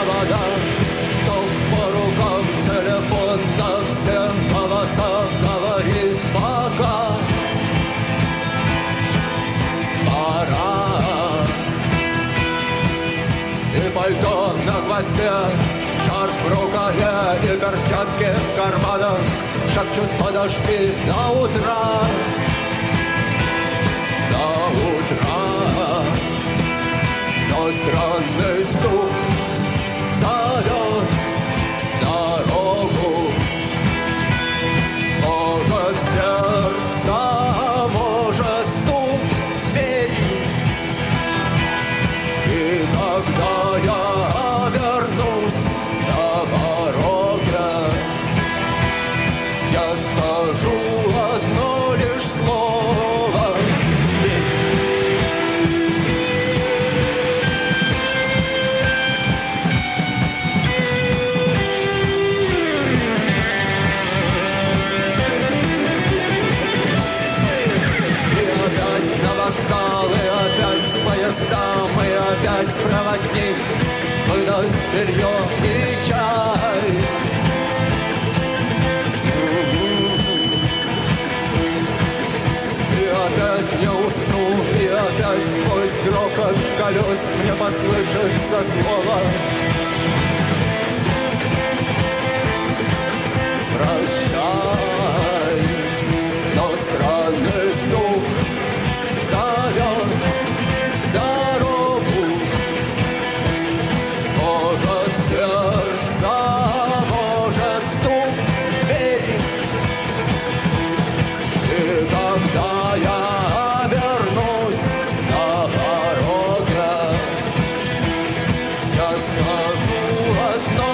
провода, то по рукам телефон на всех голосах говорит пока. Пора. И пальто на гвозде, шарф в рукаве и перчатки в карманах шепчут подожди до утра. До утра. Но странный стук зовет дорогу. Может сердце, может стук двери. И когда я вернусь на пороге, я скажу одно лишь слово. И опять на вокзал, и опять к поездам, и опять проводник выдаст белье и чай. И опять не усну, и опять сквозь грохот колес мне послышится слово. Прощай, но странный стук зовет дорогу. Может сердце, может стук двери. И когда я вернусь на пороге, я скажу одно